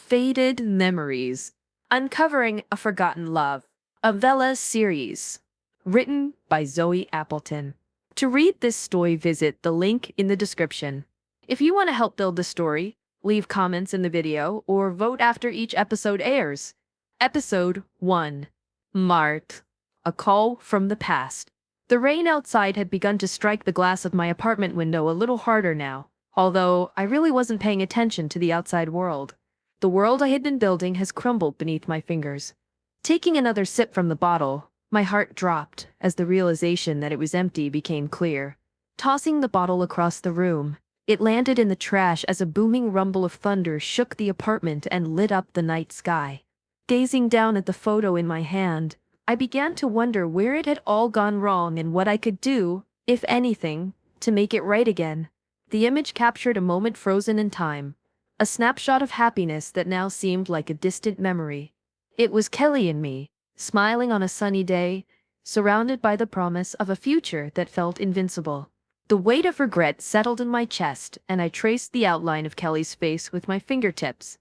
Faded Memories, Uncovering a Forgotten Love, a Vella series, written by Zoey Appleton. To read this story, visit the link in the description. If you want to help build the story, leave comments in the video or vote after each episode airs. Episode 1. Mart. A Call from the Past. The rain outside had begun to strike the glass of my apartment window a little harder now, although I really wasn't paying attention to the outside world. The world I had been building has crumbled beneath my fingers. Taking another sip from the bottle, my heart dropped as the realization that it was empty became clear. Tossing the bottle across the room, it landed in the trash as a booming rumble of thunder shook the apartment and lit up the night sky. Gazing down at the photo in my hand, I began to wonder where it had all gone wrong and what I could do, if anything, to make it right again. The image captured a moment frozen in time, a snapshot of happiness that now seemed like a distant memory. It was Kelly and me, smiling on a sunny day, surrounded by the promise of a future that felt invincible. The weight of regret settled in my chest, and I traced the outline of Kelly's face with my fingertips.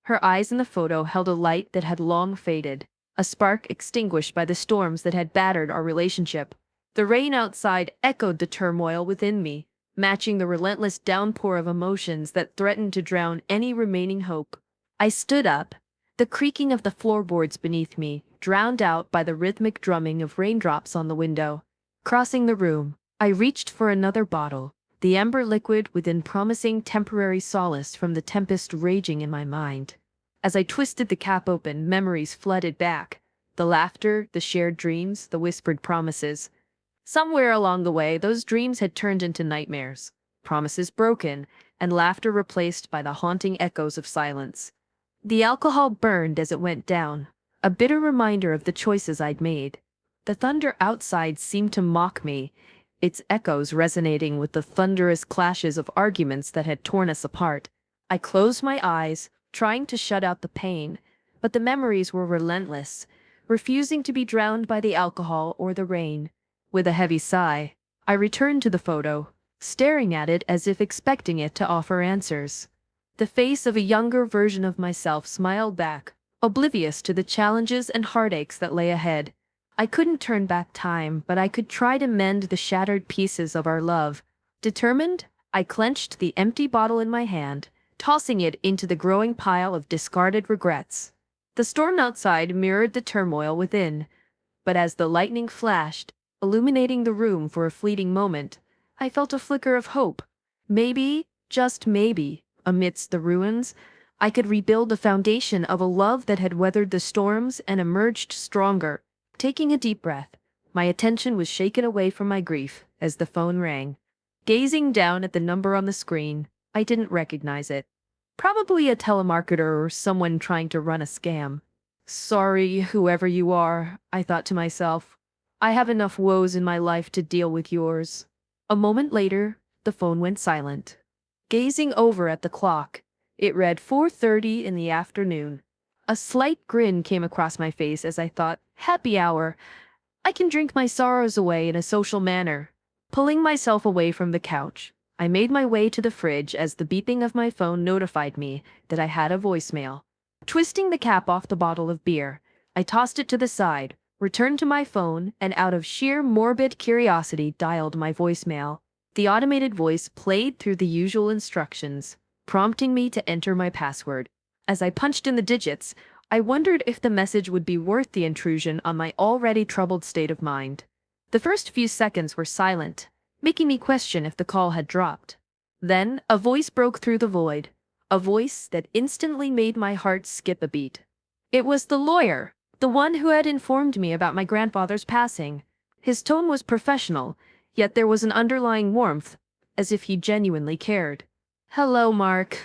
Her eyes in the photo held a light that had long faded, a spark extinguished by the storms that had battered our relationship. The rain outside echoed the turmoil within me, matching the relentless downpour of emotions that threatened to drown any remaining hope. I stood up, the creaking of the floorboards beneath me drowned out by the rhythmic drumming of raindrops on the window. Crossing the room, I reached for another bottle, the amber liquid within promising temporary solace from the tempest raging in my mind. As I twisted the cap open, memories flooded back. The laughter, the shared dreams, the whispered promises. Somewhere along the way, those dreams had turned into nightmares, promises broken, and laughter replaced by the haunting echoes of silence. The alcohol burned as it went down, a bitter reminder of the choices I'd made. The thunder outside seemed to mock me, its echoes resonating with the thunderous clashes of arguments that had torn us apart. I closed my eyes, trying to shut out the pain, but the memories were relentless, refusing to be drowned by the alcohol or the rain. With a heavy sigh, I returned to the photo, staring at it as if expecting it to offer answers. The face of a younger version of myself smiled back, oblivious to the challenges and heartaches that lay ahead. I couldn't turn back time, but I could try to mend the shattered pieces of our love. Determined, I clenched the empty bottle in my hand, tossing it into the growing pile of discarded regrets. The storm outside mirrored the turmoil within, but as the lightning flashed, illuminating the room for a fleeting moment, I felt a flicker of hope. Maybe, just maybe, amidst the ruins, I could rebuild the foundation of a love that had weathered the storms and emerged stronger. Taking a deep breath, my attention was shaken away from my grief as the phone rang. Gazing down at the number on the screen, I didn't recognize it. Probably a telemarketer or someone trying to run a scam. Sorry, whoever you are, I thought to myself. I have enough woes in my life to deal with yours. A moment later, the phone went silent. Gazing over at the clock, it read 4:30 in the afternoon. A slight grin came across my face as I thought, happy hour. I can drink my sorrows away in a social manner. Pulling myself away from the couch, I made my way to the fridge as the beeping of my phone notified me that I had a voicemail. Twisting the cap off the bottle of beer, I tossed it to the side, returned to my phone, and out of sheer morbid curiosity dialed my voicemail. The automated voice played through the usual instructions, prompting me to enter my password. As I punched in the digits, I wondered if the message would be worth the intrusion on my already troubled state of mind. The first few seconds were silent, making me question if the call had dropped. Then a voice broke through the void, a voice that instantly made my heart skip a beat. It was the lawyer, the one who had informed me about my grandfather's passing. His tone was professional, yet there was an underlying warmth, as if he genuinely cared. Hello, Mark.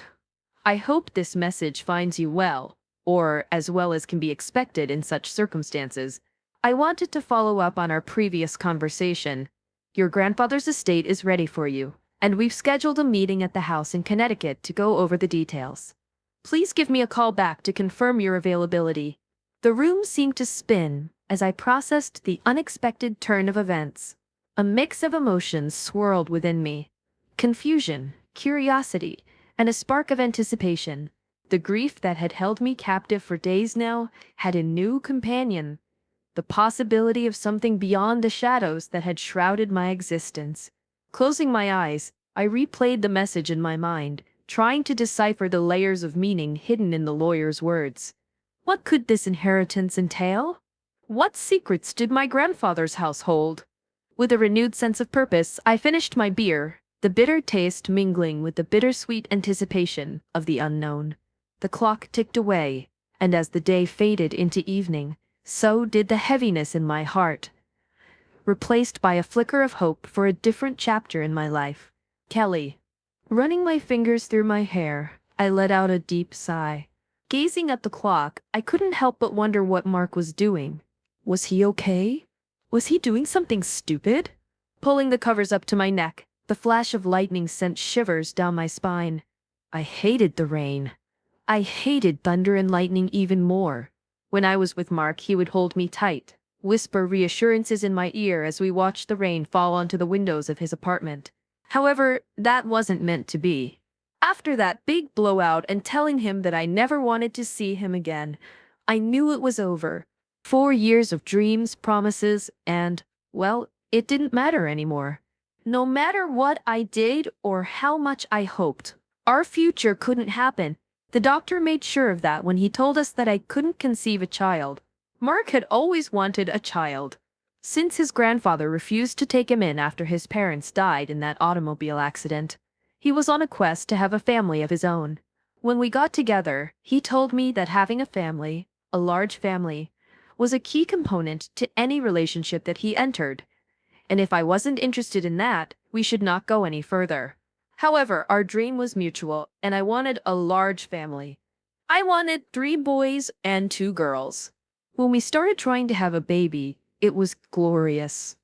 I hope this message finds you well, or as well as can be expected in such circumstances. I wanted to follow up on our previous conversation. Your grandfather's estate is ready for you, and we've scheduled a meeting at the house in Connecticut to go over the details. Please give me a call back to confirm your availability. The room seemed to spin as I processed the unexpected turn of events. A mix of emotions swirled within me. Confusion, curiosity, and a spark of anticipation. The grief that had held me captive for days now had a new companion, the possibility of something beyond the shadows that had shrouded my existence. Closing my eyes, I replayed the message in my mind, trying to decipher the layers of meaning hidden in the lawyer's words. What could this inheritance entail? What secrets did my grandfather's house hold? With a renewed sense of purpose, I finished my beer, the bitter taste mingling with the bittersweet anticipation of the unknown. The clock ticked away, and as the day faded into evening, so did the heaviness in my heart, replaced by a flicker of hope for a different chapter in my life. Kelly. Running my fingers through my hair, I let out a deep sigh. Gazing at the clock, I couldn't help but wonder what Mark was doing. Was he okay? Was he doing something stupid? Pulling the covers up to my neck, the flash of lightning sent shivers down my spine. I hated the rain. I hated thunder and lightning even more. When I was with Mark, he would hold me tight, whisper reassurances in my ear as we watched the rain fall onto the windows of his apartment. However, that wasn't meant to be. After that big blowout and telling him that I never wanted to see him again, I knew it was over. 4 years of dreams, promises, and, well, it didn't matter anymore. No matter what I did or how much I hoped, our future couldn't happen. The doctor made sure of that when he told us that I couldn't conceive a child. Mark had always wanted a child. Since his grandfather refused to take him in after his parents died in that automobile accident, he was on a quest to have a family of his own. When we got together, he told me that having a family, a large family, was a key component to any relationship that he entered. And if I wasn't interested in that, we should not go any further. However, our dream was mutual, and I wanted a large family. I wanted 3 boys and 2 girls. When we started trying to have a baby, it was glorious.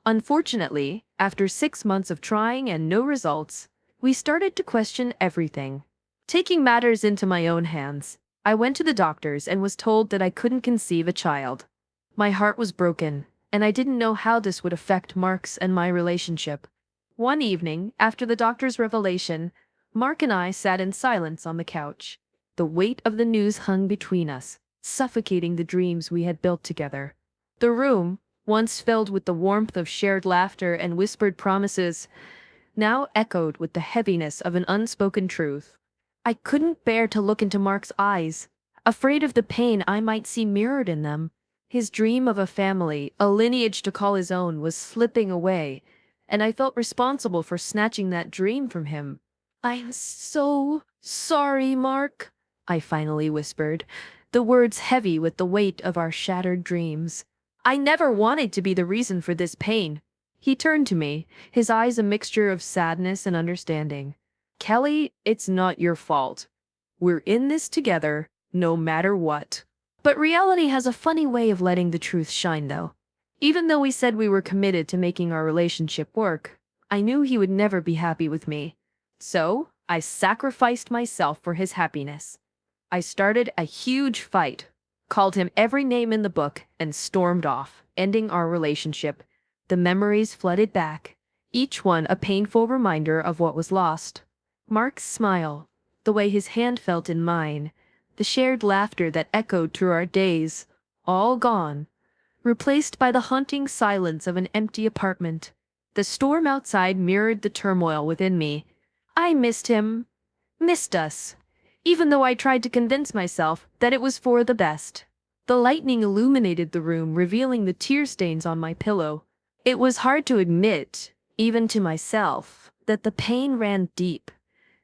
Unfortunately, after 6 months of trying and no results, we started to question everything. Taking matters into my own hands, I went to the doctors and was told that I couldn't conceive a child. My heart was broken, and I didn't know how this would affect Mark's and my relationship. One evening, after the doctor's revelation, Mark and I sat in silence on the couch. The weight of the news hung between us, suffocating the dreams we had built together. The room, once filled with the warmth of shared laughter and whispered promises, now echoed with the heaviness of an unspoken truth. I couldn't bear to look into Mark's eyes, afraid of the pain I might see mirrored in them. His dream of a family, a lineage to call his own, was slipping away, and I felt responsible for snatching that dream from him. "I'm so sorry, Mark," I finally whispered, the words heavy with the weight of our shattered dreams. "I never wanted to be the reason for this pain." He turned to me, his eyes a mixture of sadness and understanding. "Kelly, it's not your fault. We're in this together, no matter what." But reality has a funny way of letting the truth shine, though. Even though we said we were committed to making our relationship work, I knew he would never be happy with me. So, I sacrificed myself for his happiness. I started a huge fight, called him every name in the book, and stormed off, ending our relationship. The memories flooded back, each one a painful reminder of what was lost. Mark's smile, the way his hand felt in mine, the shared laughter that echoed through our days, all gone, replaced by the haunting silence of an empty apartment. The storm outside mirrored the turmoil within me. I missed him, missed us, even though I tried to convince myself that it was for the best. The lightning illuminated the room, revealing the tear stains on my pillow. It was hard to admit, even to myself, that the pain ran deep,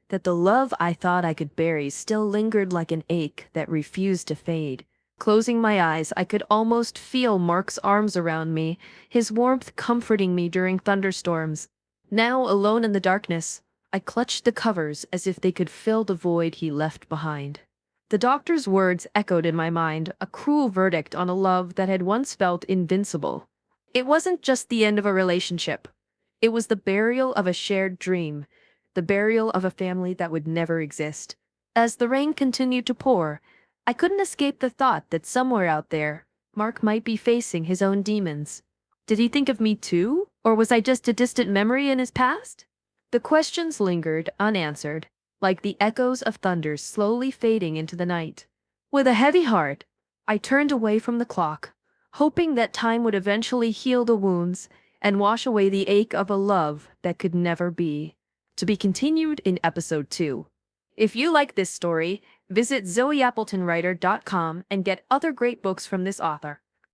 that the love I thought I could bury still lingered like an ache that refused to fade. Closing my eyes, I could almost feel Mark's arms around me, his warmth comforting me during thunderstorms. Now, alone in the darkness, I clutched the covers as if they could fill the void he left behind. The doctor's words echoed in my mind, a cruel verdict on a love that had once felt invincible. It wasn't just the end of a relationship. It was the burial of a shared dream, the burial of a family that would never exist. As the rain continued to pour, I couldn't escape the thought that somewhere out there, Mark might be facing his own demons. Did he think of me too? Or was I just a distant memory in his past? The questions lingered, unanswered, like the echoes of thunder slowly fading into the night. With a heavy heart, I turned away from the clock, hoping that time would eventually heal the wounds and wash away the ache of a love that could never be. To be continued in episode 2. If you like this story, visit zoeappletonwriter.com and get other great books from this author.